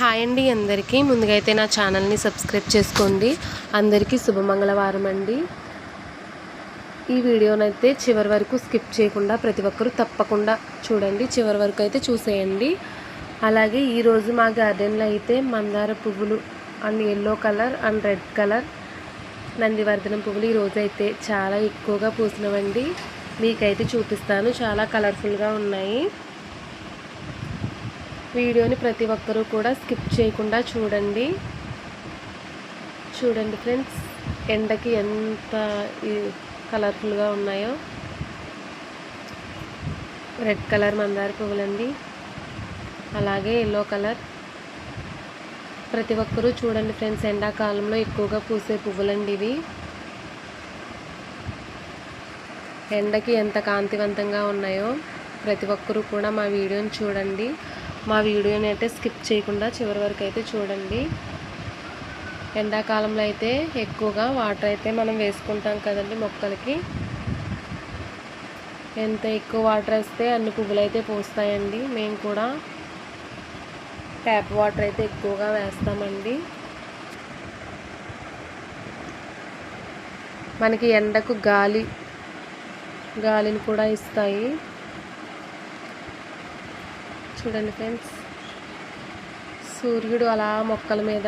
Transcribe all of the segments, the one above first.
Hi అండి అందరికీ. ముందుగా అయితే నా ఛానల్ని సబ్స్క్రైబ్ చేసుకోండి. అందరికీ శుభమంగళవారం అండి. ఈ వీడియోనైతే చివరి వరకు స్కిప్ చేయకుండా ప్రతి ఒక్కరూ తప్పకుండా చూడండి. చివరి వరకు అయితే చూసేయండి. అలాగే ఈరోజు మా గార్డెన్లో అయితే మందార పువ్వులు and yellow colour and red colour నందివర్ధనం పువ్వులు ఈరోజు అయితే చాలా ఎక్కువగా పూసినవండి. మీకైతే చూపిస్తాను. చాలా కలర్ఫుల్గా ఉన్నాయి. వీడియోని ప్రతి ఒక్కరూ కూడా స్కిప్ చేయకుండా చూడండి ఫ్రెండ్స్. ఎండకి ఎంత కలర్ఫుల్గా ఉన్నాయో. రెడ్ కలర్ మందార పువ్వులండి, అలాగే ఎల్లో కలర్. ప్రతి ఒక్కరూ చూడండి ఫ్రెండ్స్. ఎండాకాలంలో ఎక్కువగా పూసే పువ్వులండి ఇవి. ఎండకి ఎంత కాంతివంతంగా ఉన్నాయో. ప్రతి ఒక్కరూ కూడా మా వీడియోని చూడండి. మా వీడియోని అయితే స్కిప్ చేయకుండా చివరి వరకు అయితే చూడండి. ఎండాకాలంలో అయితే ఎక్కువగా వాటర్ అయితే మనం వేసుకుంటాం కదండి మొక్కలకి. ఎంత ఎక్కువ వాటర్ వేస్తే అన్ని పువ్వులు అయితే పూస్తాయండి. మేము కూడా ట్యాప్ వాటర్ అయితే ఎక్కువగా వేస్తామండి. మనకి ఎండకు గాలిని కూడా ఇస్తాయి. చూడండి ఫ్రెండ్స్, సూర్యుడు అలా మొక్కల మీద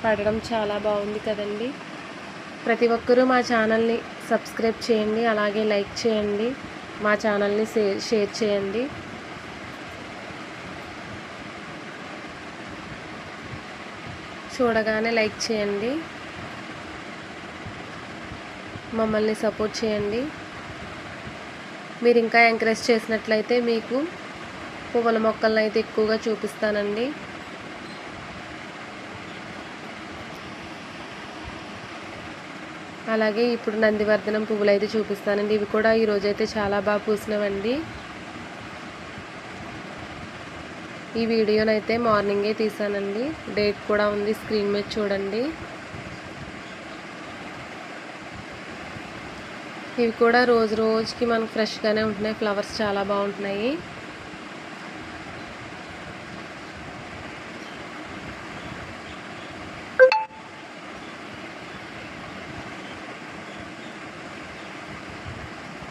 పడడం చాలా బాగుంది కదండి. ప్రతి ఒక్కరూ మా ఛానల్ని సబ్స్క్రైబ్ చేయండి, అలాగే లైక్ చేయండి. మా ఛానల్ని షేర్ చేయండి. చూడగానే లైక్ చేయండి. మమ్మల్ని సపోర్ట్ చేయండి. మీరు ఇంకా ఎంకరేజ్ చేసినట్లయితే మీకు పువ్వుల మొక్కలను అయితే ఎక్కువగా చూపిస్తానండి. అలాగే ఇప్పుడు నందివర్ధనం పువ్వులు అయితే చూపిస్తానండి. ఇవి కూడా ఈరోజు అయితే చాలా బాగా పూసినవండి. ఈ వీడియోనైతే మార్నింగే తీసానండి. డేట్ కూడా ఉంది స్క్రీన్ మీద చూడండి. ఇవి కూడా రోజు రోజుకి మనకు ఫ్రెష్గానే ఉంటున్నాయి. ఫ్లవర్స్ చాలా బాగుంటున్నాయి.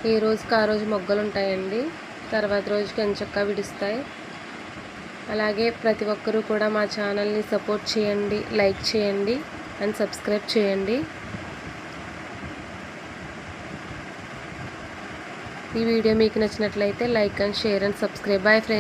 ఈ రోజుకి ఆ రోజు మొగ్గలు ఉంటాయండి. తర్వాత రోజుకి ఎంచక్కా విడుస్తాయి. అలాగే ప్రతి ఒక్కరూ కూడా మా ఛానల్ని సపోర్ట్ చేయండి, లైక్ చేయండి అండ్ సబ్స్క్రైబ్ చేయండి. ఈ వీడియో మీకు నచ్చినట్లయితే like and share and subscribe. Bye friends.